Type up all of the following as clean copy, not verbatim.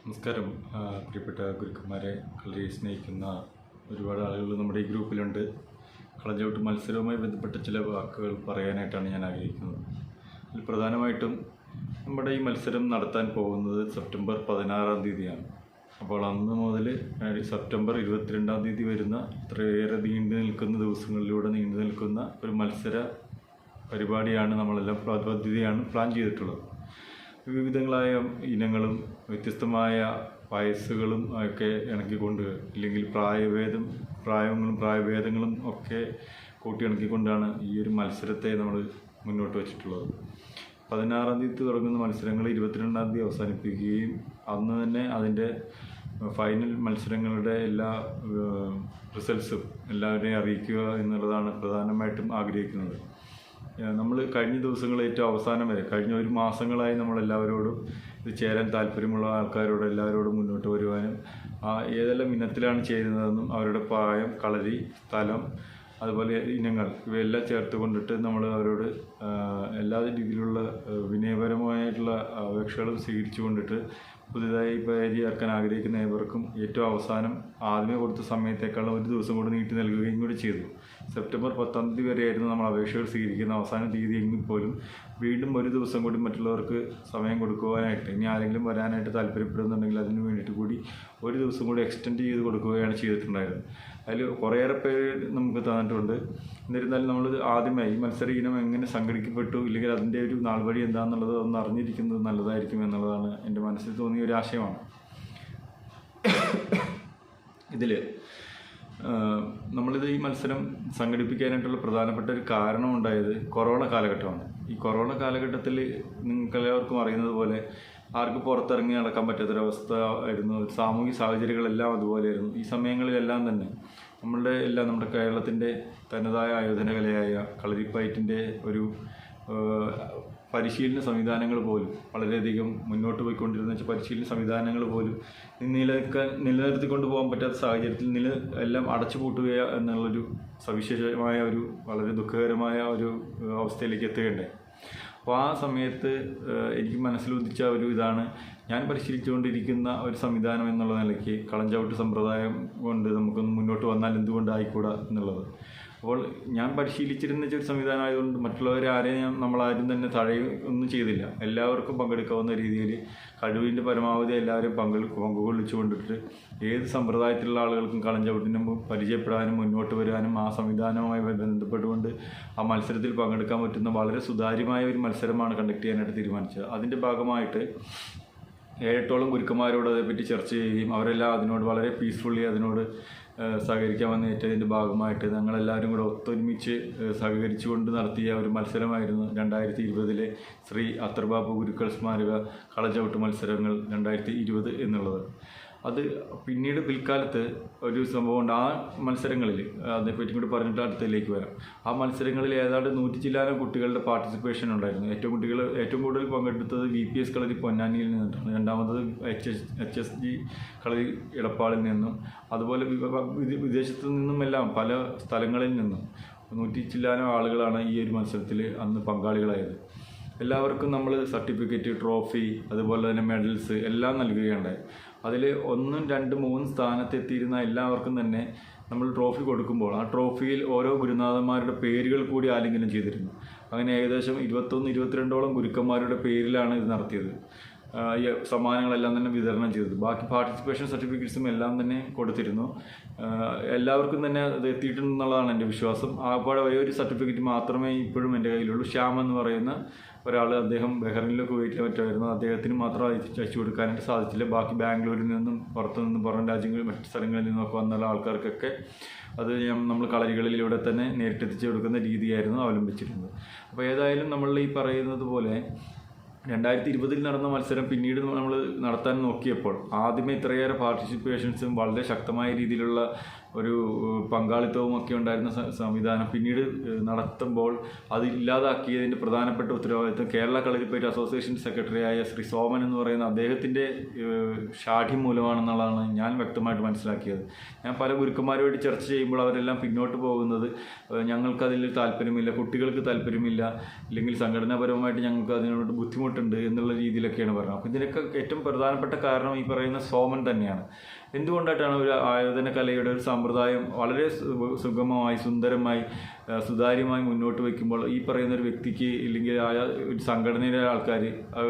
നമസ്കാരം. പ്രിയപ്പെട്ട ഗുരുക്കന്മാരെ, കളരിയെ സ്നേഹിക്കുന്ന ഒരുപാട് ആളുകൾ നമ്മുടെ ഈ ഗ്രൂപ്പിലുണ്ട്. കളഞ്ചവിട്ട് മത്സരവുമായി ബന്ധപ്പെട്ട ചില വാക്കുകൾ പറയാനായിട്ടാണ് ഞാൻ ആഗ്രഹിക്കുന്നത്. അതിൽ പ്രധാനമായിട്ടും നമ്മുടെ ഈ മത്സരം നടത്താൻ പോകുന്നത് സെപ്റ്റംബർ 16-ാം തീയതിയാണ്. അപ്പോൾ അന്ന് മുതൽ സെപ്റ്റംബർ 22-ാം തീയതി വരുന്ന ഇത്രയേറെ നീണ്ടു നിൽക്കുന്ന ദിവസങ്ങളിലൂടെ നീണ്ടു നിൽക്കുന്ന ഒരു മത്സര പരിപാടിയാണ് നമ്മളെല്ലാം പദ്ധതിയാണ് പ്ലാൻ ചെയ്തിട്ടുള്ളത്. വിവിധങ്ങളായ ഇനങ്ങളും വ്യത്യസ്തമായ വയസ്സുകളും ഒക്കെ ഇണക്കിക്കൊണ്ട്, ഇല്ലെങ്കിൽ പ്രായഭേദങ്ങളും ഒക്കെ കൂട്ടിയിണക്കിക്കൊണ്ടാണ് ഈ ഒരു മത്സരത്തെ നമ്മൾ മുന്നോട്ട് വച്ചിട്ടുള്ളത്. 16-ാം തീയതി തുടങ്ങുന്ന മത്സരങ്ങൾ 22-ാം തീയതി അവസാനിപ്പിക്കുകയും അന്ന് തന്നെ അതിൻ്റെ ഫൈനൽ മത്സരങ്ങളുടെ എല്ലാ റിസൾട്ട്സും എല്ലാവരെയും അറിയിക്കുക എന്നുള്ളതാണ് പ്രധാനമായിട്ടും ആഗ്രഹിക്കുന്നത്. നമ്മൾ കഴിഞ്ഞ ദിവസങ്ങൾ ഏറ്റവും അവസാനം വരെ കഴിഞ്ഞ ഒരു മാസങ്ങളായി നമ്മളെല്ലാവരോടും ഇത് ചേരാൻ താല്പര്യമുള്ള ആൾക്കാരോട് എല്ലാവരോടും മുന്നോട്ട് വരുവാനും ഏതെല്ലാം ഇനത്തിലാണ് ചേരുന്നതെന്നും അവരുടെ പ്രായം, കളരി, സ്ഥലം, അതുപോലെ ഇനങ്ങൾ ഇവയെല്ലാം ചേർത്ത് കൊണ്ടിട്ട് നമ്മൾ അവരോട് എല്ലാ രീതിയിലുള്ള വിനയപരമായിട്ടുള്ള അപേക്ഷകളും സ്വീകരിച്ചു കൊണ്ടിട്ട് പുതിയതായി പേര് ചേർക്കാൻ ആഗ്രഹിക്കുന്ന ഏവർക്കും ഏറ്റവും അവസാനം ആദ്യമേ കൊടുത്ത സമയത്തേക്കാളും ഒരു ദിവസം കൂടി നീട്ടി നൽകുകയും കൂടി ചെയ്തു. സെപ്റ്റംബർ 10-ാം തീയതി വരെയായിരുന്നു നമ്മൾ അപേക്ഷകൾ സ്വീകരിക്കുന്ന അവസാന തീയതി. എങ്കിൽ പോലും വീണ്ടും ഒരു ദിവസം കൂടി മറ്റുള്ളവർക്ക് സമയം കൊടുക്കുവാനായിട്ട്, ഇനി ആരെങ്കിലും വരാനായിട്ട് താല്പര്യപ്പെടുന്നുണ്ടെങ്കിൽ അതിന് വേണ്ടിയിട്ട് കൂടി ഒരു ദിവസം കൂടി എക്സ്റ്റെൻഡ് ചെയ്ത് കൊടുക്കുകയാണ് ചെയ്തിട്ടുണ്ടായിരുന്നത്. അതിൽ കുറേയേറെ പേര് നമുക്ക് തന്നിട്ടുണ്ട്. എന്നിരുന്നാലും നമ്മൾ ആദ്യമായി ഈ മത്സര ഇനം എങ്ങനെ സംഘടിക്കപ്പെട്ടു, ഇല്ലെങ്കിൽ അതിൻ്റെ ഒരു നാൾ വഴി എന്താണെന്നുള്ളത് ഒന്ന് അറിഞ്ഞിരിക്കുന്നത് നല്ലതായിരിക്കും എന്നുള്ളതാണ് എൻ്റെ മനസ്സിൽ തോന്നിയ ഒരു ആശയമാണ്. ഇതിൽ നമ്മളിത് ഈ മത്സരം സംഘടിപ്പിക്കാനായിട്ടുള്ള പ്രധാനപ്പെട്ട ഒരു കാരണമുണ്ടായത് കൊറോണ കാലഘട്ടമാണ്. ഈ കൊറോണ കാലഘട്ടത്തിൽ നിങ്ങൾക്കെല്ലാവർക്കും അറിയുന്നത് പോലെ ആർക്കും പുറത്തിറങ്ങി നടക്കാൻ പറ്റാത്തൊരവസ്ഥ ആയിരുന്നു. സാമൂഹിക സാഹചര്യങ്ങളെല്ലാം അതുപോലെയായിരുന്നു. ഈ സമയങ്ങളിലെല്ലാം തന്നെ നമ്മുടെ കേരളത്തിൻ്റെ തനതായ ആയോധന കലയായ കളരിപ്പയറ്റിൻ്റെ ഒരു പരിശീലന സംവിധാനങ്ങൾ പോലും വളരെയധികം മുന്നോട്ട് പോയിക്കൊണ്ടിരുന്ന പരിശീലന സംവിധാനങ്ങൾ പോലും നിലനിർത്തിക്കൊണ്ട് പോകാൻ പറ്റാത്ത സാഹചര്യത്തിൽ എല്ലാം അടച്ചുപൂട്ടുക എന്നുള്ളൊരു സവിശേഷമായ ഒരു വളരെ ദുഃഖകരമായ ഒരു അവസ്ഥയിലേക്ക് എത്തുകയുണ്ടായി. അപ്പോൾ ആ സമയത്ത് എനിക്ക് മനസ്സിലുദിച്ച ഒരു ഇതാണ്, ഞാൻ പരിശീലിച്ചുകൊണ്ടിരിക്കുന്ന ഒരു സംവിധാനം എന്നുള്ള നിലയ്ക്ക് കളഞ്ചവിട്ട് സമ്പ്രദായം കൊണ്ട് നമുക്കൊന്ന് മുന്നോട്ട് വന്നാൽ എന്തുകൊണ്ടായിക്കൂടാ എന്നുള്ളത്. അപ്പോൾ ഞാൻ പരിശീലിച്ചിരുന്ന ഒരു സംവിധാനം ആയതുകൊണ്ട് മറ്റുള്ളവരാരെയും നമ്മളാരും തന്നെ ഒന്നും ചെയ്തില്ല. എല്ലാവർക്കും പങ്കെടുക്കാവുന്ന രീതിയിൽ കഴിവിൻ്റെ പരമാവധി എല്ലാവരും പങ്കുകൊള്ളിച്ചു കൊണ്ടിട്ട് ഏത് സമ്പ്രദായത്തിലുള്ള ആളുകൾക്കും കളഞ്ചവിട്ടിനും പരിചയപ്പെടാനും മുന്നോട്ട് വരാനും ആ സംവിധാനവുമായി ബന്ധപ്പെട്ടുകൊണ്ട് ആ മത്സരത്തിൽ പങ്കെടുക്കാൻ പറ്റുന്ന വളരെ സുതാര്യമായ ഒരു മത്സരമാണ് കണ്ടക്ട് ചെയ്യാനായിട്ട് തീരുമാനിച്ചത്. അതിൻ്റെ ഭാഗമായിട്ട് 7-ഓളം ഗുരുക്കന്മാരോട് അതേപ്പറ്റി ചർച്ച ചെയ്യുകയും അവരെല്ലാം അതിനോട് വളരെ പീസ്ഫുള്ളി അതിനോട് സഹകരിക്കാമെന്ന് ഏറ്റതിൻ്റെ ഭാഗമായിട്ട് ഞങ്ങളെല്ലാവരും കൂടെ ഒത്തൊരുമിച്ച് സഹകരിച്ചുകൊണ്ട് നടത്തിയ ഒരു മത്സരമായിരുന്നു 2020 ശ്രീ അത്തർബാബു ഗുരുക്കൾ സ്മാരക കളഞ്ചവിട്ട് മത്സരങ്ങൾ 2020 എന്നുള്ളത്. അത് പിന്നീട് പിൽക്കാലത്ത് ഒരു സംഭവമുണ്ട്. ആ മത്സരങ്ങളിൽ അതേപ്പറ്റി കൂടി പറഞ്ഞിട്ട് അടുത്തതിലേക്ക് വരാം. ആ മത്സരങ്ങളിൽ ഏതാണ്ട് 100 ചില്ലാനം കുട്ടികളുടെ പാർട്ടിസിപ്പേഷൻ ഉണ്ടായിരുന്നു. ഏറ്റവും കൂടുതൽ പങ്കെടുത്തത് VPS കളരി പൊന്നാനിയിൽ നിന്നിട്ടാണ്. രണ്ടാമത്തത് HSG കളരി ഇടപ്പാളിൽ നിന്നും, അതുപോലെ വിദേശത്തു നിന്നുമെല്ലാം പല സ്ഥലങ്ങളിൽ നിന്നും 100 ചില്ലാനം ആളുകളാണ് ഈ ഒരു മത്സരത്തിൽ അന്ന് പങ്കാളികളായത്. എല്ലാവർക്കും നമ്മൾ സർട്ടിഫിക്കറ്റ്, ട്രോഫി, അതുപോലെ തന്നെ മെഡൽസ് എല്ലാം നൽകുകയുണ്ടായി. അതിൽ 1, 2, 3 സ്ഥാനത്തെത്തിയിരുന്ന എല്ലാവർക്കും തന്നെ നമ്മൾ ട്രോഫി കൊടുക്കുമ്പോൾ ആ ട്രോഫിയിൽ ഓരോ ഗുരുനാഥന്മാരുടെ പേരുകൾ കൂടി ആലിംഗനം ചെയ്തിരുന്നു. അങ്ങനെ ഏകദേശം 21-22ഓളം ഗുരുക്കന്മാരുടെ പേരിലാണ് ഇത് നടത്തിയത്. ഈ സമ്മാനങ്ങളെല്ലാം തന്നെ വിതരണം ചെയ്തത്. ബാക്കി പാർട്ടിസിപ്പേഷൻ സർട്ടിഫിക്കറ്റ്സും എല്ലാം തന്നെ കൊടുത്തിരുന്നു. എല്ലാവർക്കും തന്നെ അത് എത്തിയിട്ടുണ്ടെന്നുള്ളതാണ് എൻ്റെ വിശ്വാസം. ആകപ്പാടെ ഒരു സർട്ടിഫിക്കറ്റ് മാത്രമേ ഇപ്പോഴും എൻ്റെ കയ്യിലുള്ളൂ. ശ്യാം എന്ന് പറയുന്ന ഒരാൾ, അദ്ദേഹം ബഹ്റിനിലോ കുവൈറ്റിലോ മറ്റായിരുന്നു. അദ്ദേഹത്തിന് മാത്രം അയച്ചു കൊടുക്കാനായിട്ട് സാധിച്ചില്ല. ബാക്കി ബാംഗ്ലൂരിൽ നിന്നും പുറം രാജ്യങ്ങളിൽ മറ്റ് സ്ഥലങ്ങളിൽ നിന്നൊക്കെ വന്നുള്ള ആൾക്കാർക്കൊക്കെ അത് നമ്മൾ കളരികളിലൂടെ തന്നെ നേരിട്ടെത്തിച്ചു കൊടുക്കുന്ന രീതിയായിരുന്നു അവലംബിച്ചിരുന്നത്. അപ്പോൾ ഏതായാലും നമ്മൾ ഈ പറയുന്നത് പോലെ 2020 നടന്ന മത്സരം പിന്നീട് നമ്മൾ നടത്താൻ നോക്കിയപ്പോൾ ആദ്യമേ ഇത്രയേറെ പാർട്ടിസിപ്പേഷൻസും വളരെ ശക്തമായ രീതിയിലുള്ള ഒരു പങ്കാളിത്തവും ഒക്കെ ഉണ്ടായിരുന്ന സംവിധാനം പിന്നീട് നടത്തുമ്പോൾ അത് ഇല്ലാതാക്കിയതിൻ്റെ പ്രധാനപ്പെട്ട ഉത്തരവാദിത്വം കേരള കളരിപ്പയറ്റ് അസോസിയേഷൻ സെക്രട്ടറിയായ ശ്രീ സോമൻ എന്ന് പറയുന്ന അദ്ദേഹത്തിൻ്റെ ഷാഠ്യം മൂലമാണെന്നുള്ളതാണ് ഞാൻ വ്യക്തമായിട്ട് മനസ്സിലാക്കിയത്. ഞാൻ പല ഗുരുക്കന്മാരുമായിട്ട് ചർച്ച ചെയ്യുമ്പോൾ അവരെല്ലാം പിന്നോട്ട് പോകുന്നത് ഞങ്ങൾക്കതിൽ താല്പര്യമില്ല, കുട്ടികൾക്ക് താല്പര്യമില്ല, ഇല്ലെങ്കിൽ സംഘടനാപരമായിട്ട് ഞങ്ങൾക്ക് അതിനോട് ബുദ്ധിമുട്ടുണ്ട് എന്നുള്ള രീതിയിലൊക്കെയാണ് പറയുന്നത്. അപ്പോൾ ഇതിനൊക്കെ ഏറ്റവും പ്രധാനപ്പെട്ട കാരണം ഈ പറയുന്ന സോമൻ തന്നെയാണ്. എന്തുകൊണ്ടായിട്ടാണ് ഒരു ആയോധന കലയുടെ ഒരു സമ്പ്രദായം വളരെ സുഗമമായി സുന്ദരമായി സുതാര്യമായി മുന്നോട്ട് വയ്ക്കുമ്പോൾ ഈ പറയുന്ന ഒരു വ്യക്തിക്ക് ഇല്ലെങ്കിൽ ഒരു സംഘടനയിലെ ആൾക്കാർ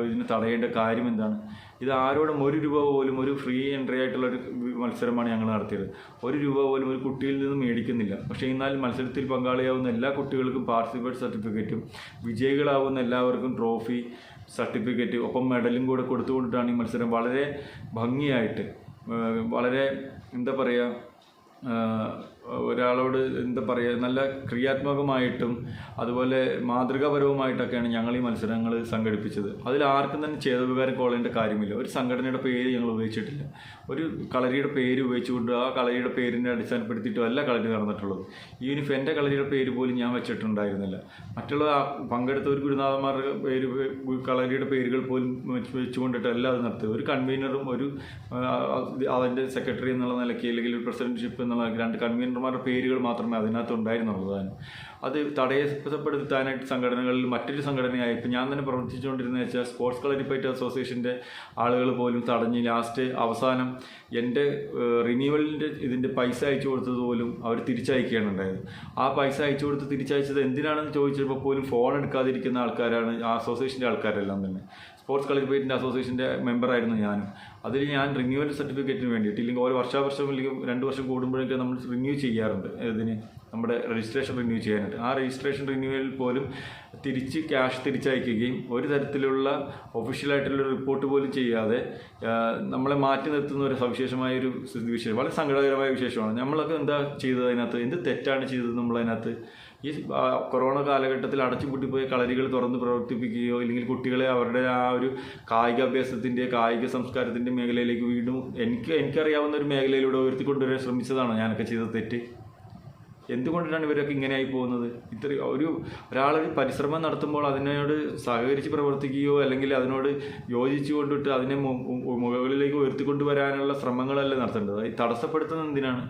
ഇതിന് തടയേണ്ട കാര്യം എന്താണ്? ഇത് ആരോടും ₹1 പോലും, ഒരു ഫ്രീ എൻട്രി ആയിട്ടുള്ളൊരു മത്സരമാണ് ഞങ്ങൾ നടത്തിയത്. ₹1 പോലും ഒരു കുട്ടിയിൽ നിന്നും മേടിക്കുന്നില്ല. പക്ഷേ എന്നാൽ മത്സരത്തിൽ പങ്കാളിയാവുന്ന എല്ലാ കുട്ടികൾക്കും പാർട്ടിസിപ്പേറ്റ് സർട്ടിഫിക്കറ്റും, വിജയികളാവുന്ന എല്ലാവർക്കും ട്രോഫി, സർട്ടിഫിക്കറ്റ്, ഒപ്പം മെഡലും കൂടെ കൊടുത്തുകൊണ്ടിട്ടാണ് ഈ മത്സരം വളരെ ഭംഗിയായിട്ട്, വളരെ എന്താ പറയുക, ഒരാളോട് എന്താ പറയുക, നല്ല ക്രിയാത്മകമായിട്ടും അതുപോലെ മാതൃകാപരവുമായിട്ടൊക്കെയാണ് ഞങ്ങൾ ഈ മത്സരങ്ങൾ സംഘടിപ്പിച്ചത്. അതിൽ ആർക്കും തന്നെ ഛേദവികാരം കൊള്ളേണ്ട കാര്യമില്ല. ഒരു സംഘടനയുടെ പേര് ഞങ്ങൾ ഉപയോഗിച്ചിട്ടില്ല. ഒരു കളരിയുടെ പേര് ഉപയോഗിച്ചുകൊണ്ട് ആ കളരിയുടെ പേരിനെ അടിസ്ഥാനപ്പെടുത്തിയിട്ടും അല്ല കളരി നടന്നിട്ടുള്ളത്. ഈവൻ എൻ്റെ കളരിയുടെ പേര് പോലും ഞാൻ വെച്ചിട്ടുണ്ടായിരുന്നില്ല. മറ്റുള്ള പങ്കെടുത്ത ഒരു ഗുരുനാഥന്മാരുടെ പേര്, കളരിയുടെ പേരുകൾ പോലും വെച്ചുകൊണ്ടിട്ടല്ല അത് നടത്തിയത്. ഒരു കൺവീനറും ഒരു അതിൻ്റെ സെക്രട്ടറി എന്നുള്ള നിലയ്ക്ക് അല്ലെങ്കിൽ ഒരു പ്രസിഡന്റ്ഷിപ്പ് എന്നുള്ള 2 കൺവീനർമാരുടെ പേരുകൾ മാത്രമേ അതിനകത്ത് ഉണ്ടായിരുന്നുള്ളൂ. അത് തടസ്സപ്പെടുത്താനായിട്ട് സംഘടനകളിൽ മറ്റൊരു സംഘടനയായി ഇപ്പം ഞാൻ തന്നെ പ്രവർത്തിച്ചുകൊണ്ടിരുന്നത് വെച്ചാൽ സ്പോർട്സ് കളരിപ്പയറ്റ് അസോസിയേഷൻ്റെ ആളുകൾ പോലും തടഞ്ഞ് ലാസ്റ്റ് അവസാനം എൻ്റെ റിന്യൂവലിൻ്റെ ഇതിൻ്റെ പൈസ അയച്ചു കൊടുത്തത് പോലും അവർ തിരിച്ചയക്കുകയാണ് ഉണ്ടായത്. ആ പൈസ അയച്ചു കൊടുത്ത് തിരിച്ചയച്ചത് എന്തിനാണെന്ന് ചോദിച്ചപ്പോൾ പോലും ഫോൺ എടുക്കാതിരിക്കുന്ന ആൾക്കാരാണ് ആ അസോസിയേഷൻ്റെ ആൾക്കാരെല്ലാം തന്നെ. സ്പോർട്സ് കളരിപ്പയറ്റിൻ്റെ അസോസിയേഷൻ്റെ മെമ്പറായിരുന്നു ഞാനും. അതിൽ ഞാൻ റിന്യൂവൽ സർട്ടിഫിക്കറ്റിന് വേണ്ടിയിട്ട്, ഇല്ലെങ്കിൽ ഓരോ വർഷാവർഷം അല്ലെങ്കിൽ 2 വർഷം കൂടുമ്പോഴേക്കും നമ്മൾ റിന്യൂ ചെയ്യാറുണ്ട്. ഇതിന് നമ്മുടെ രജിസ്ട്രേഷൻ റിന്യൂ ചെയ്യാനായിട്ട്. ആ രജിസ്ട്രേഷൻ റിന്യൂവലിൽ പോലും ക്യാഷ് തിരിച്ചയക്കുകയും ഒരു തരത്തിലുള്ള ഒഫീഷ്യലായിട്ടുള്ള റിപ്പോർട്ട് പോലും ചെയ്യാതെ നമ്മളെ മാറ്റി നിർത്തുന്ന ഒരു സവിശേഷമായൊരു വിഷയം, വളരെ സങ്കടകരമായ വിശേഷമാണ്. നമ്മളൊക്കെ എന്താ ചെയ്തത് അതിനകത്ത്? എന്ത് തെറ്റാണ് ചെയ്തത് നമ്മളതിനകത്ത്? ഈ കൊറോണ കാലഘട്ടത്തിൽ അടച്ചുപൂട്ടിപ്പോയ കളരികൾ തുറന്ന് പ്രവർത്തിപ്പിക്കുകയോ ഇല്ലെങ്കിൽ കുട്ടികളെ അവരുടെ ആ ഒരു കായികാഭ്യാസത്തിൻ്റെ, കായിക സംസ്കാരത്തിൻ്റെ മേഖലയിലേക്ക് വീണ്ടും എനിക്കറിയാവുന്ന ഒരു മേഖലയിലൂടെ ഉയർത്തിക്കൊണ്ടുവരാൻ ശ്രമിച്ചതാണോ ഞാനൊക്കെ ചെയ്ത തെറ്റ്? എന്തുകൊണ്ടാണ് ഇവരൊക്കെ ഇങ്ങനെയായി പോകുന്നത്? ഒരാളൊരു പരിശ്രമം നടത്തുമ്പോൾ അതിനോട് സഹകരിച്ച് പ്രവർത്തിക്കുകയോ അല്ലെങ്കിൽ അതിനോട് യോജിച്ചു കൊണ്ടിട്ട് അതിനെ മുകളിലേക്ക് ഉയർത്തിക്കൊണ്ടുവരാനുള്ള ശ്രമങ്ങളല്ലേ നടത്തേണ്ടത്? തടസ്സപ്പെടുത്തുന്നത് എന്തിനാണ്?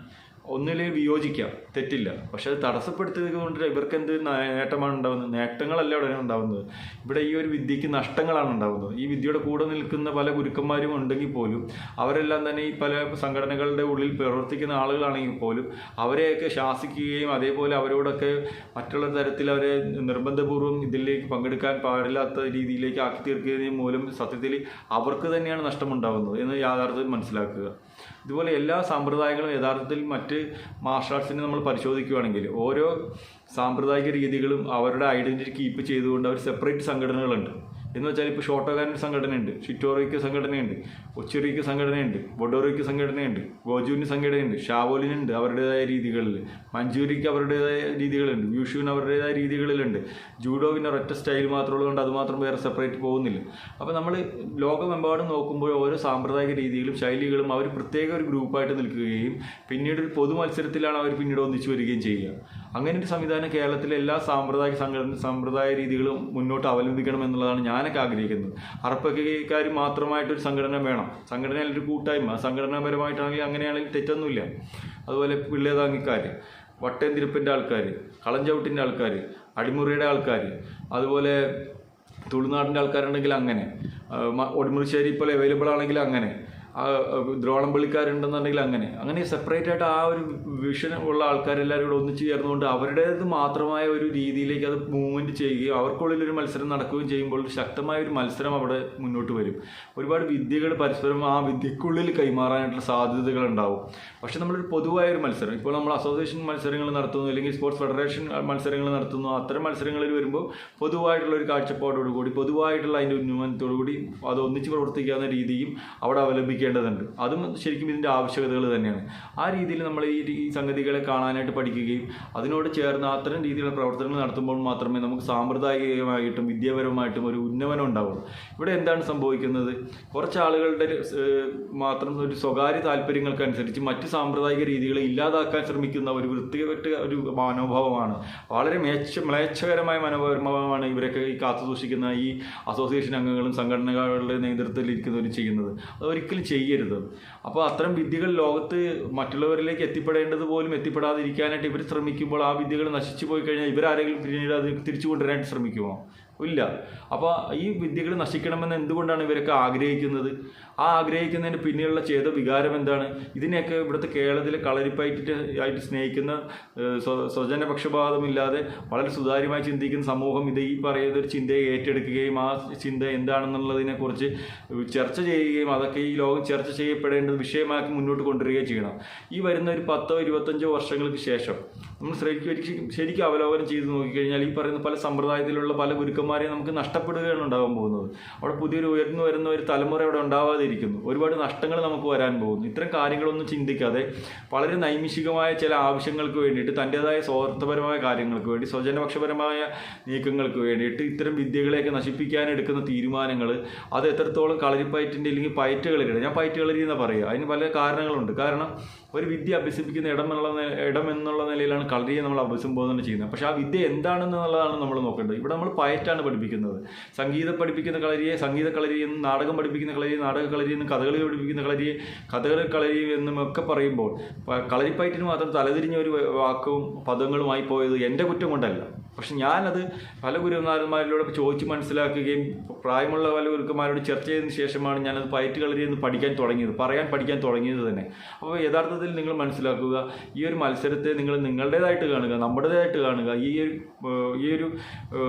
ഒന്നിലേക്ക് വിയോജിക്കാം, തെറ്റില്ല. പക്ഷെ അത് തടസ്സപ്പെടുത്തിയത് കൊണ്ട് ഇവർക്ക് എന്ത് നേട്ടമാണ് ഉണ്ടാകുന്നത്? നേട്ടങ്ങളല്ല ഇവിടെ ഉണ്ടാകുന്നത്. ഇവിടെ ഈ ഒരു വിദ്യക്ക് നഷ്ടങ്ങളാണ് ഉണ്ടാകുന്നത്. ഈ വിദ്യയുടെ കൂടെ നിൽക്കുന്ന പല ഗുരുക്കന്മാരും ഉണ്ടെങ്കിൽ പോലും അവരെല്ലാം തന്നെ ഈ പല സംഘടനകളുടെ ഉള്ളിൽ പ്രവർത്തിക്കുന്ന ആളുകളാണെങ്കിൽ പോലും അവരെയൊക്കെ ശാസിക്കുകയും അതേപോലെ അവരോടൊക്കെ മറ്റുള്ള തരത്തിൽ അവരെ നിർബന്ധപൂർവ്വം ഇതിലേക്ക് പങ്കെടുക്കാൻ പാടില്ലാത്ത രീതിയിലേക്ക് ആക്കി തീർക്കുന്നതിന് മൂലം സത്യത്തിൽ അവർക്ക് തന്നെയാണ് നഷ്ടമുണ്ടാകുന്നത് എന്ന് യാഥാർത്ഥ്യം മനസ്സിലാക്കുക. ഇതുപോലെ എല്ലാ സമ്പ്രദായങ്ങളും യഥാർത്ഥത്തിൽ മറ്റ് മാർഷൽ ആർട്സിനെ നമ്മൾ പരിശോധിക്കുകയാണെങ്കിൽ ഓരോ സാമ്പ്രദായിക രീതികളും അവരുടെ ഐഡൻറ്റിറ്റി കീപ്പ് ചെയ്തുകൊണ്ട് അവർ സെപ്പറേറ്റ് സംഘടനകളുണ്ട്. എന്ന് വെച്ചാൽ ഇപ്പോൾ ഷോട്ടോഗാനിന് സംഘടനയുണ്ട്, ഷിറ്റോറിക്ക് സംഘടനയുണ്ട്, ഒച്ചിറിക്ക് സംഘടനയുണ്ട്, ബൊഡോറിക്ക് സംഘടനയുണ്ട്, ഗോജുവിന് സംഘടനയുണ്ട്, ഷാവോലിനുണ്ട് അവരുടേതായ രീതികളിൽ, മഞ്ചൂരിക്ക് അവരുടേതായ രീതികളുണ്ട്, വ്യൂഷുവിന് അവരുടേതായ രീതികളിലുണ്ട്. ജൂഡോവിന് ഒരൊറ്റ സ്റ്റൈൽ മാത്രമുള്ളതുകൊണ്ട് അത് മാത്രം വേറെ സെപ്പറേറ്റ് പോകുന്നില്ല. അപ്പോൾ നമ്മൾ ലോകമെമ്പാടും നോക്കുമ്പോൾ ഓരോ സാമ്പ്രദായിക രീതികളും ശൈലികളും അവർ പ്രത്യേക ഒരു ഗ്രൂപ്പായിട്ട് നിൽക്കുകയും പിന്നീട് ഒരു പൊതു മത്സരത്തിലാണ് അവർ പിന്നീട് ഒന്നിച്ചു വരികയും ചെയ്യുക. അങ്ങനെ ഒരു സംവിധാനം കേരളത്തിലെ എല്ലാ സമ്പ്രദായ രീതികളും മുന്നോട്ട് അവലംബിക്കണം എന്നുള്ളതാണ് ഞാനൊക്കെ ആഗ്രഹിക്കുന്നത്. അറപ്പക്കാർ മാത്രമായിട്ടൊരു സംഘടന വേണം, സംഘടനയിൽ ഒരു കൂട്ടായ്മ, സംഘടനാപരമായിട്ടാണെങ്കിൽ അങ്ങനെയാണെങ്കിൽ തെറ്റൊന്നുമില്ല. അതുപോലെ പിള്ളേതാങ്ങിക്കാർ, വട്ടേന്തിരിപ്പിൻ്റെ ആൾക്കാർ, കളഞ്ചവിട്ടിൻ്റെ ആൾക്കാർ, അടിമുറിയുടെ ആൾക്കാർ, അതുപോലെ തുളുനാടിൻ്റെ ആൾക്കാരുണ്ടെങ്കിൽ അങ്ങനെ, ഒടിമുറിശ്ശേരി പോലെ അവൈലബിൾ ആണെങ്കിൽ അങ്ങനെ, ദ്രോണംപള്ളിക്കാരുണ്ടെന്നുണ്ടെങ്കിൽ അങ്ങനെ സെപ്പറേറ്റ് ആയിട്ട് ആ ഒരു വിഷൻ ഉള്ള ആൾക്കാരെല്ലാവരും കൂടെ ഒന്നിച്ച് ചേർന്നുകൊണ്ട് അവരുടേത് മാത്രമായ ഒരു രീതിയിലേക്ക് അത് മൂവ്മെൻറ്റ് ചെയ്യുകയും അവർക്കുള്ളിലൊരു മത്സരം നടക്കുകയും ചെയ്യുമ്പോൾ ശക്തമായ ഒരു മത്സരം അവിടെ മുന്നോട്ട് വരും. ഒരുപാട് വിദ്യകൾ പരസ്പരം ആ വിദ്യക്കുള്ളിൽ കൈമാറാനായിട്ടുള്ള സാധ്യതകളുണ്ടാവും. പക്ഷെ നമ്മളൊരു പൊതുവായൊരു മത്സരം, ഇപ്പോൾ നമ്മൾ അസോസിയേഷൻ മത്സരങ്ങൾ നടത്തുന്നു അല്ലെങ്കിൽ സ്പോർട്സ് ഫെഡറേഷൻ മത്സരങ്ങൾ നടത്തുന്നു, അത്തരം മത്സരങ്ങളിൽ വരുമ്പോൾ പൊതുവായിട്ടുള്ള ഒരു കാഴ്ചപ്പാടോടുകൂടി പൊതുവായിട്ടുള്ള അതിൻ്റെ ഉന്നമനത്തോടുകൂടി അത് ഒന്നിച്ച് പ്രവർത്തിക്കാവുന്ന രീതിയും അവിടെ അവലംബിക്കും പഠിപ്പിക്കേണ്ടതുണ്ട്. അതും ശരിക്കും ഇതിൻ്റെ ആവശ്യകതകൾ തന്നെയാണ്. ആ രീതിയിൽ നമ്മൾ ഈ സംഗതികളെ കാണാനായിട്ട് പഠിക്കുകയും അതിനോട് ചേർന്ന് അത്തരം രീതിയിലുള്ള പ്രവർത്തനങ്ങൾ നടത്തുമ്പോൾ മാത്രമേ നമുക്ക് സാമ്പ്രദായികമായിട്ടും വിദ്യാപരമായിട്ടും ഒരു ഉന്നമനം ഉണ്ടാവുള്ളൂ. ഇവിടെ എന്താണ് സംഭവിക്കുന്നത്? കുറച്ച് ആളുകളുടെ മാത്രം ഒരു സ്വകാര്യ താല്പര്യങ്ങൾക്കനുസരിച്ച് മറ്റ് സാമ്പ്രദായിക രീതികളെ ഇല്ലാതാക്കാൻ ശ്രമിക്കുന്ന ഒരു വൃത്തികെട്ട ഒരു മനോഭാവമാണ്, വളരെ മ്ലേച്ഛകരമായ മനോഭാവമാണ് ഇവരൊക്കെ ഈ കാത്തുസൂക്ഷിക്കുന്ന ഈ അസോസിയേഷൻ അംഗങ്ങളും സംഘടനകളുടെ നേതൃത്വത്തിൽ ഇരിക്കുന്നവർ ചെയ്യുന്നത്. അതൊരിക്കലും ചെയ്യരുത്. അപ്പോൾ അത്തരം വിദ്യകൾ ലോകത്ത് മറ്റുള്ളവരിലേക്ക് എത്തിപ്പെടേണ്ടത് പോലും എത്തിപ്പെടാതിരിക്കാനായിട്ട് ഇവർ ശ്രമിക്കുമ്പോൾ ആ വിദ്യകൾ നശിച്ചു പോയി കഴിഞ്ഞാൽ ഇവരാരെങ്കിലും പിന്നീട് അത് തിരിച്ചു കൊണ്ടുവരാനായിട്ട് ശ്രമിക്കുമോ? ഇല്ല. അപ്പോൾ ഈ വിദ്യകൾ നശിക്കണമെന്ന് എന്തുകൊണ്ടാണ് ഇവരൊക്കെ ആഗ്രഹിക്കുന്നത്? ആ ആഗ്രഹിക്കുന്നതിന് പിന്നിലുള്ള ചെയ്ത വികാരം എന്താണ്? ഇതിനെയൊക്കെ ഇവിടുത്തെ കേരളത്തിലെ ആയിട്ട് സ്നേഹിക്കുന്ന സ്വജനപക്ഷപാതമില്ലാതെ വളരെ സുതാര്യമായി ചിന്തിക്കുന്ന സമൂഹം ഇത് ഈ പറയുന്ന ഒരു ചിന്തയെ ഏറ്റെടുക്കുകയും ആ ചിന്ത എന്താണെന്നുള്ളതിനെക്കുറിച്ച് ചർച്ച ചെയ്യുകയും അതൊക്കെ ഈ ലോകം ചർച്ച ചെയ്യപ്പെടേണ്ടത് വിഷയമാക്കി മുന്നോട്ട് കൊണ്ടുവരികയും ചെയ്യണം. ഈ വരുന്ന ഒരു 10-25 വർഷങ്ങൾക്ക് ശേഷം നമ്മൾ ശരിക്കും അവലോകനം ചെയ്ത് നോക്കിക്കഴിഞ്ഞാൽ ഈ പറയുന്ന പല സമ്പ്രദായത്തിലുള്ള പല ഗുരുക്കന്മാരെ നമുക്ക് നഷ്ടപ്പെടുകയാണ് ഉണ്ടാകാൻ പോകുന്നത്. അവിടെ പുതിയൊരു ഉയർന്നു വരുന്ന ഒരു തലമുറ അവിടെ ഉണ്ടാവാതിരിക്കുന്നു. ഒരുപാട് നഷ്ടങ്ങൾ നമുക്ക് വരാൻ പോകുന്നു. ഇത്തരം കാര്യങ്ങളൊന്നും ചിന്തിക്കാതെ വളരെ നൈമിഷികമായ ചില ആവശ്യങ്ങൾക്ക് വേണ്ടിയിട്ട്, തൻ്റേതായ സ്വാർത്ഥപരമായ കാര്യങ്ങൾക്ക് വേണ്ടി, സ്വജനപക്ഷപരമായ നീക്കങ്ങൾക്ക് വേണ്ടിയിട്ട് ഇത്തരം വിദ്യകളെയൊക്കെ നശിപ്പിക്കാൻ എടുക്കുന്ന തീരുമാനങ്ങൾ അത് എത്രത്തോളം കളരിപ്പയറ്റിൻ്റെ അല്ലെങ്കിൽ പയറ്റ് കളരിയുടെ, ഞാൻ പയറ്റ് കളരി എന്ന് പറയുക, അതിന് പല കാരണങ്ങളുണ്ട്. കാരണം ഒരു വിദ്യ അഭ്യസിപ്പിക്കുന്ന ഇടം എന്നുള്ള നിലയിലാണ് കളരിയെ നമ്മൾ അഭിസംബോധന ചെയ്യുന്നത്. പക്ഷേ ആ വിദ്യ എന്താണെന്നുള്ളതാണ് നമ്മൾ നോക്കേണ്ടത്. ഇവിടെ നമ്മൾ പയറ്റാണ് പഠിപ്പിക്കുന്നത്. സംഗീതം പഠിപ്പിക്കുന്ന കളരിയെ സംഗീത കളരി എന്നും, നാടകം പഠിപ്പിക്കുന്ന കളരിയെ നാടക കളരി എന്നും, കഥകളി പഠിപ്പിക്കുന്ന കളരിയെ കഥകളി കളരി എന്നും ഒക്കെ പറയുമ്പോൾ കളരിപ്പയറ്റിന് മാത്രം തലതിരിഞ്ഞ ഒരു വാക്കും പദങ്ങളുമായി പോയത് എൻ്റെ കുറ്റം കൊണ്ടല്ല. പക്ഷെ ഞാനത് പല ഗുരുനാഥന്മാരിലൂടെ ചോദിച്ച് മനസ്സിലാക്കുകയും പ്രായമുള്ള പല ഗുരുക്കന്മാരോട് ചർച്ച ചെയ്തതിന് ശേഷമാണ് ഞാനത് പയറ്റ് കളരി എന്ന് പഠിക്കാൻ തുടങ്ങിയത് തന്നെ. അപ്പോൾ യഥാർത്ഥത്തിൽ നിങ്ങൾ മനസ്സിലാക്കുക, ഈ ഒരു മത്സരത്തെ നിങ്ങൾ നിങ്ങളുടേതായിട്ട് കാണുക, നമ്മുടേതായിട്ട് കാണുക, ഈ ഒരു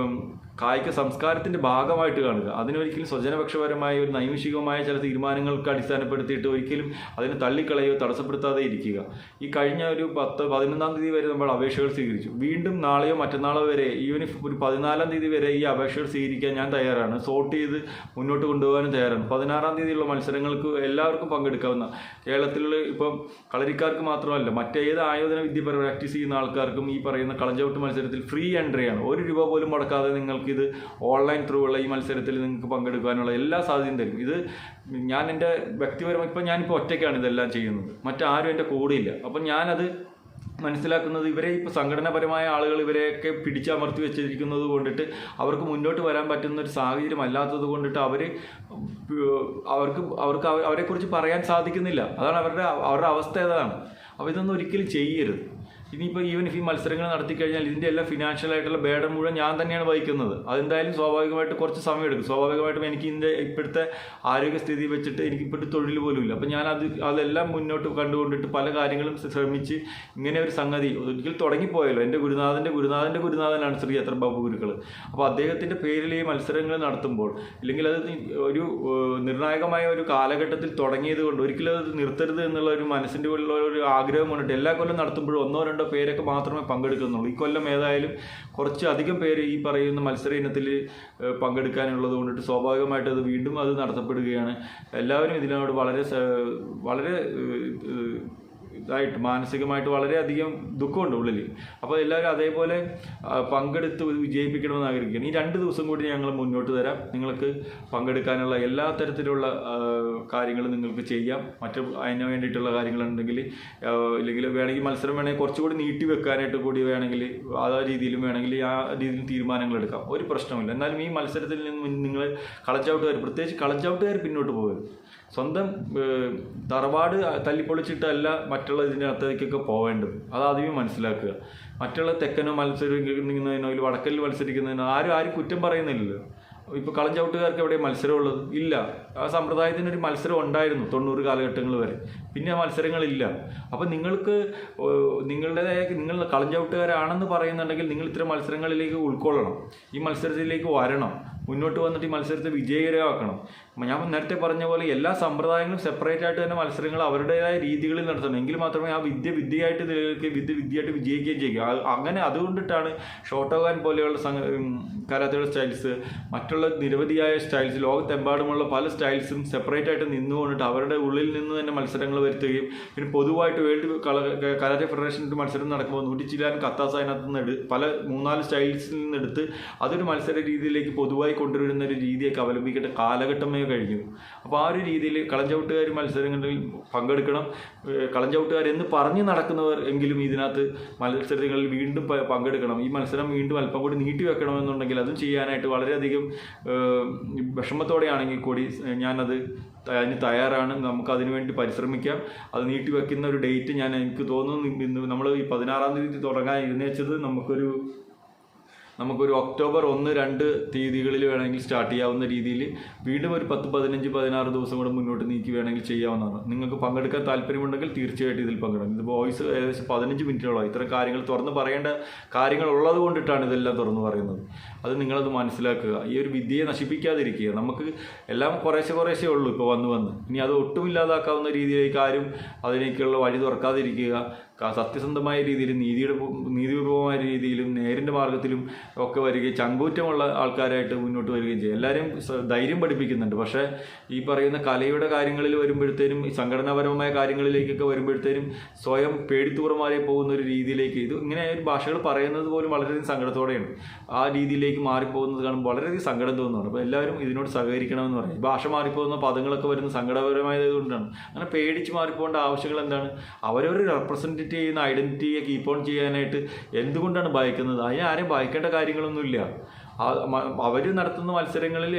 കായിക സംസ്കാരത്തിൻ്റെ ഭാഗമായിട്ട് കാണുക. അതിനൊരിക്കലും സ്വജനപക്ഷപരമായ ഒരു നൈമിഷികമായ ചില തീരുമാനങ്ങൾക്ക് അടിസ്ഥാനപ്പെടുത്തിയിട്ട് ഒരിക്കലും അതിനെ തള്ളിക്കളയോ തടസ്സപ്പെടുത്താതെ ഇരിക്കുക. ഈ കഴിഞ്ഞ ഒരു 11-ാം തീയതി വരെ നമ്മൾ അപേക്ഷകൾ സ്വീകരിച്ചു. വീണ്ടും നാളെയോ മറ്റന്നാളോ വരെ, ഈവൻ ഒരു 14-ാം തീയതി വരെ ഈ അപേക്ഷകൾ സ്വീകരിക്കാൻ ഞാൻ തയ്യാറാണ്. സോർട്ട് ചെയ്ത് മുന്നോട്ട് കൊണ്ടുപോകാനും തയ്യാറാണ്. 16-ാം തീയതിയുള്ള മത്സരങ്ങൾക്ക് എല്ലാവർക്കും പങ്കെടുക്കാവുന്ന, കേരളത്തിലുള്ള ഇപ്പം കളരിക്കാർക്ക് മാത്രമല്ല മറ്റേത് ആയോധന വിദ്യ പ്രാക്ടീസ് ചെയ്യുന്ന ആൾക്കാർക്കും ഈ പറയുന്ന കളഞ്ചവിട്ട് മത്സരത്തിൽ ഫ്രീ എൻട്രിയാണ്. ₹1 പോലും മുടക്കാതെ നിങ്ങൾക്ക് ഇത് ഓൺലൈൻ ത്രൂ ഉള്ള ഈ മത്സരത്തിൽ നിങ്ങൾക്ക് പങ്കെടുക്കാനുള്ള എല്ലാ സാധ്യതയും തരും. ഇത് ഞാൻ എൻ്റെ വ്യക്തിപരമായി ഞാനിപ്പോൾ ഒറ്റയ്ക്കാണ് ഇതെല്ലാം ചെയ്യുന്നത്, മറ്റാരും എൻ്റെ കൂടെയില്ല. അപ്പം ഞാനത് മനസ്സിലാക്കുന്നത്, ഇവരെ ഇപ്പോൾ സംഘടനാപരമായ ആളുകൾ ഇവരെയൊക്കെ പിടിച്ചമർത്തി വെച്ചിരിക്കുന്നത് കൊണ്ടിട്ട് അവർക്ക് മുന്നോട്ട് വരാൻ പറ്റുന്ന ഒരു സാഹചര്യം അല്ലാത്തത് കൊണ്ടിട്ട് അവർക്ക് അവരെക്കുറിച്ച് പറയാൻ സാധിക്കുന്നില്ല. അതാണ് അവരുടെ അവസ്ഥ. ഏതാണ്? അപ്പോൾ ഇതൊന്നും ഒരിക്കലും ചെയ്യരുത്. ഇനിയിപ്പോൾ ഈ മത്സരങ്ങൾ നടത്തിക്കഴിഞ്ഞാൽ ഇതിൻ്റെ എല്ലാം ഫിനാൻഷ്യലായിട്ടുള്ള ബേഡൻ മുഴുവൻ ഞാൻ തന്നെയാണ് വഹിക്കുന്നത്. അതെന്തായാലും സ്വാഭാവികമായിട്ട് കുറച്ച് സമയം എടുക്കും. സ്വാഭാവികമായിട്ടും എനിക്ക് ഇതിൻ്റെ ഇപ്പോഴത്തെ ആരോഗ്യസ്ഥിതി വെച്ചിട്ട് എനിക്കിപ്പോഴത്തെ തൊഴിൽ പോലും ഇല്ല. അപ്പം ഞാൻ അതെല്ലാം മുന്നോട്ട് കണ്ടുകൊണ്ടിട്ട് പല കാര്യങ്ങളും ശ്രമിച്ച് ഇങ്ങനെ ഒരു സംഗതി ഒരിക്കൽ തുടങ്ങിപ്പോയല്ലോ. എൻ്റെ ഗുരുനാഥൻ്റെ ഗുരുനാഥനാണ് ശ്രീ അത്ര ബാബു ഗുരുക്കൾ. അപ്പോൾ അദ്ദേഹത്തിൻ്റെ പേരിൽ ഈ മത്സരങ്ങൾ നടത്തുമ്പോൾ, ഇല്ലെങ്കിൽ അത് ഒരു നിർണായകമായ ഒരു കാലഘട്ടത്തിൽ തുടങ്ങിയത് കൊണ്ട് ഒരിക്കലും അത് നിർത്തരുത് എന്നുള്ള ഒരു മനസ്സിൻ്റെ ഉള്ള ഒരു ആഗ്രഹം കൊണ്ടിട്ട് എല്ലാ കൊല്ലം നടത്തുമ്പോഴും 1-2 പേരൊക്കെ മാത്രമേ പങ്കെടുക്കുന്നുള്ളൂ. ഈ കൊല്ലം ഏതായാലും കുറച്ച് അധികം പേര് ഈ പറയുന്ന മത്സര ഇനത്തിൽ പങ്കെടുക്കാനുള്ളത് കൊണ്ടിട്ട് സ്വാഭാവികമായിട്ട് അത് വീണ്ടും നടത്തപ്പെടുകയാണ്. എല്ലാവരും ഇതിനോട് വളരെ ഇതായിട്ട് മാനസികമായിട്ട് വളരെയധികം ദുഃഖമുണ്ട് ഉള്ളിൽ. അപ്പോൾ എല്ലാവരും അതേപോലെ പങ്കെടുത്ത് വിജയിപ്പിക്കണമെന്ന് ആഗ്രഹിക്കുകയാണ്. ഈ 2 ദിവസം കൂടി ഞങ്ങൾ മുന്നോട്ട് തരാം. നിങ്ങൾക്ക് പങ്കെടുക്കാനുള്ള എല്ലാ തരത്തിലുള്ള കാര്യങ്ങളും നിങ്ങൾക്ക് ചെയ്യാം. അതിന് വേണ്ടിയിട്ടുള്ള കാര്യങ്ങളുണ്ടെങ്കിൽ, ഇല്ലെങ്കിൽ വേണമെങ്കിൽ മത്സരം വേണമെങ്കിൽ കുറച്ചുകൂടി നീട്ടി വെക്കാനായിട്ട് കൂടി വേണമെങ്കിൽ ആ രീതിയിലും വേണമെങ്കിൽ ആ രീതിയിൽ തീരുമാനങ്ങൾ എടുക്കാം. ഒരു പ്രശ്നമില്ല. എന്നാലും ഈ മത്സരത്തിൽ നിന്ന് നിങ്ങൾ പ്രത്യേകിച്ച് കളഞ്ചവിട്ടുകാർ പിന്നോട്ട് പോകരുത്. സ്വന്തം തറവാട് തല്ലിപ്പൊളിച്ചിട്ടല്ല മറ്റുള്ള ഇതിൻ്റെ അകത്തേക്കൊക്കെ പോവേണ്ടത്. അത് ആദ്യമേ മനസ്സിലാക്കുക. മറ്റുള്ള തെക്കനോ മത്സരിക്കുന്നതിനോ ഇല്ല വടക്കലിൽ മത്സരിക്കുന്നതിനോ ആരും കുറ്റം പറയുന്നില്ലല്ലോ. ഇപ്പോൾ കളഞ്ചവിട്ടുകാർക്ക് എവിടെ മത്സരമുള്ളത്? ഇല്ല. ആ സമ്പ്രദായത്തിനൊരു മത്സരം ഉണ്ടായിരുന്നു 90 കാലഘട്ടങ്ങൾ വരെ. പിന്നെ ആ മത്സരങ്ങളില്ല. അപ്പോൾ നിങ്ങൾ കളഞ്ചവിട്ടുകാരാണെന്ന് പറയുന്നുണ്ടെങ്കിൽ നിങ്ങൾ ഇത്തരം മത്സരങ്ങളിലേക്ക് ഉൾക്കൊള്ളണം, ഈ മത്സരത്തിലേക്ക് വരണം. മുന്നോട്ട് വന്നിട്ട് ഈ മത്സരത്തെ വിജയകരമാക്കണം. ഞാൻ നേരത്തെ പറഞ്ഞ പോലെ എല്ലാ സമ്പ്രദായങ്ങളും സെപ്പറേറ്റ് ആയിട്ട് തന്നെ മത്സരങ്ങൾ അവരുടേതായ രീതികളിൽ നടത്തണം. എങ്കിൽ മാത്രമേ ആ വിദ്യയായിട്ട് നിലനിൽക്കുകയും വിദ്യയായിട്ട് വിജയിക്കുകയും ചെയ്യുക. അങ്ങനെ അതുകൊണ്ടിട്ടാണ് ഷോട്ടോഗാൻ പോലെയുള്ള കരാത്തയുടെ സ്റ്റൈൽസ്, മറ്റുള്ള നിരവധിയായ സ്റ്റൈൽസ്, ലോകത്തെമ്പാടുമുള്ള പല സ്റ്റൈൽസും സെപ്പറേറ്റ് ആയിട്ട് നിന്നുകൊണ്ടിട്ട് അവരുടെ ഉള്ളിൽ നിന്ന് തന്നെ മത്സരങ്ങൾ വരുത്തുകയും പിന്നെ പൊതുവായിട്ട് വേൾഡ് കരാത്തെ ഫെഡറേഷൻ്റെ മത്സരം നടക്കുമ്പോൾ 100 ചില്ലാൻ കത്താസ് അതിനകത്ത് നിന്ന് പല 3-4 സ്റ്റൈൽസിൽ നിന്നെടുത്ത് അതൊരു മത്സര രീതിയിലേക്ക് പൊതുവായി കൊണ്ടുവരുന്ന ഒരു രീതിയൊക്കെ അവലംബിക്കേണ്ട കാലഘട്ടമേ കഴിഞ്ഞു. അപ്പോൾ ആ ഒരു രീതിയിൽ കളഞ്ചവിട്ടുകാർ മത്സരങ്ങളിൽ പങ്കെടുക്കണം. കളഞ്ചവിട്ടുകാരെന്ന് പറഞ്ഞ് നടക്കുന്നവർ എങ്കിലും ഇതിനകത്ത് മത്സരങ്ങളിൽ വീണ്ടും പങ്കെടുക്കണം. ഈ മത്സരം വീണ്ടും അല്പം കൂടി നീട്ടി വെക്കണമെന്നുണ്ടെങ്കിൽ അതും ചെയ്യാനായിട്ട് വളരെയധികം വിഷമത്തോടെയാണെങ്കിൽ കൂടി ഞാനത് അതിന് തയ്യാറാണ്. നമുക്ക് അതിനുവേണ്ടി പരിശ്രമിക്കാം. അത് നീട്ടി വെക്കുന്ന ഒരു ഡേറ്റ് എനിക്ക് തോന്നുന്നു നമ്മൾ ഈ 16-ാം തീയതി തുടങ്ങാൻ ഇരുന്നേച്ചത് നമുക്കൊരു ഒക്ടോബർ 1-2 തീയതികളിൽ വേണമെങ്കിൽ സ്റ്റാർട്ട് ചെയ്യാവുന്ന രീതിയിൽ വീണ്ടും ഒരു 10, 15, 16 ദിവസം കൂടെ മുന്നോട്ട് നീക്കി വേണമെങ്കിൽ ചെയ്യാവുന്നതാണ്. നിങ്ങൾക്ക് പങ്കെടുക്കാൻ താല്പര്യമുണ്ടെങ്കിൽ തീർച്ചയായിട്ടും ഇതിൽ പങ്കെടുക്കണം. ഇത് വോയിസ് ഏകദേശം 15 മിനിറ്റോളം ഇത്തരം കാര്യങ്ങൾ തുറന്ന് പറയേണ്ട കാര്യങ്ങൾ ഉള്ളത് കൊണ്ടിട്ടാണ് ഇതെല്ലാം തുറന്ന് പറയുന്നത്. അത് നിങ്ങളത് മനസ്സിലാക്കുക. ഈ ഒരു വിദ്യയെ നശിപ്പിക്കാതിരിക്കുക. നമുക്ക് എല്ലാം കുറേശ്ശെ ഉള്ളൂ ഇപ്പോൾ വന്ന് ഇനി അത് ഒട്ടുമില്ലാതാക്കാവുന്ന രീതിയിലേക്ക് ആരും അതിലേക്കുള്ള വഴി തുറക്കാതിരിക്കുക. സത്യസന്ധമായ രീതിയിൽ നീതിപൂർവമായ രീതിയിലും നേരിൻ്റെ മാർഗത്തിലും ഒക്കെ വരികയും ചങ്കൂറ്റമുള്ള ആൾക്കാരായിട്ട് മുന്നോട്ട് വരികയും ചെയ്യും. എല്ലാവരും ധൈര്യം പഠിപ്പിക്കുന്നുണ്ട്. പക്ഷേ ഈ പറയുന്ന കലയുടെ കാര്യങ്ങളിൽ വരുമ്പോഴത്തേനും സംഘടനാപരമായ കാര്യങ്ങളിലേക്കൊക്കെ വരുമ്പോഴത്തേനും സ്വയം പേടിത്തൂറമാരെ പോകുന്ന ഒരു രീതിയിലേക്ക് ഇങ്ങനെ ഭാഷകൾ പറയുന്നത് പോലും വളരെയധികം സങ്കടത്തോടെയാണ്. ആ രീതിയിലേക്ക് മാറിപ്പോകുന്നത് കാണുമ്പോൾ വളരെയധികം സങ്കടം തോന്നുന്നുണ്ട്. അപ്പോൾ എല്ലാവരും ഇതിനോട് സഹകരിക്കണമെന്ന് പറയും. ഭാഷ മാറിപ്പോകുന്ന പദങ്ങളൊക്കെ വരുന്ന സങ്കടപരമായതുകൊണ്ടാണ്. അങ്ങനെ പേടിച്ച് മാറിപ്പോകേണ്ട ആവശ്യങ്ങൾ എന്താണ്? അവരവർ റെപ്രസെൻറ്റ് ചെയ്യുന്ന ഐഡൻറ്റിറ്റിയെ കീപ്പ് ഓൺ ചെയ്യാനായിട്ട് എന്തുകൊണ്ടാണ് ഭയക്കുന്നത്? അതിനെ ആരെയും ഭയക്കേണ്ട കാര്യങ്ങളൊന്നുമില്ല. അവർ നടത്തുന്ന മത്സരങ്ങളിൽ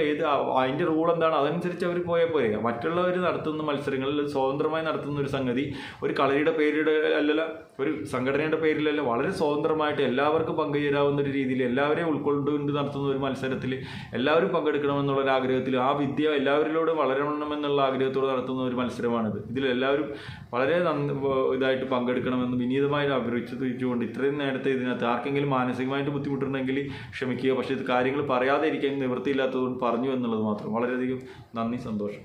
അതിൻ്റെ റൂൾ എന്താണ് അതനുസരിച്ച് അവർ പോയാൽ പോരെ. മറ്റുള്ളവർ നടത്തുന്ന മത്സരങ്ങളിൽ സ്വതന്ത്രമായി നടത്തുന്ന ഒരു സംഗതി ഒരു കളരിയുടെ പേരിടെ അല്ലല്ല, ഒരു സംഘടനയുടെ പേരിലല്ല, വളരെ സ്വതന്ത്രമായിട്ട് എല്ലാവർക്കും പങ്കുചേരാവുന്ന ഒരു രീതിയിൽ എല്ലാവരെയും ഉൾക്കൊണ്ടുകൊണ്ട് നടത്തുന്ന ഒരു മത്സരത്തിൽ എല്ലാവരും പങ്കെടുക്കണമെന്നുള്ള ആഗ്രഹത്തിൽ ആ വിദ്യ എല്ലാവരിലൂടെ വളരണമെന്നുള്ള ആഗ്രഹത്തോടെ നടത്തുന്ന ഒരു മത്സരമാണിത്. ഇതിലെല്ലാവരും വളരെ ഇതായിട്ട് പങ്കെടുക്കണമെന്ന് വിനീതമായി അഭ്യർത്ഥിച്ചുകൊണ്ട് ഇത്രയും നേരത്തെ ഇതിനകത്ത് ആർക്കെങ്കിലും മാനസികമായിട്ട് ബുദ്ധിമുട്ടുണ്ടെങ്കിൽ ക്ഷമിക്കുക. പക്ഷേ ഇത് കാര്യങ്ങൾ പറയാതെ ഇരിക്കാൻ നിവൃത്തിയില്ലാത്തതുകൊണ്ട് പറഞ്ഞു എന്നുള്ളത് മാത്രം. വളരെയധികം നന്ദി, സന്തോഷം.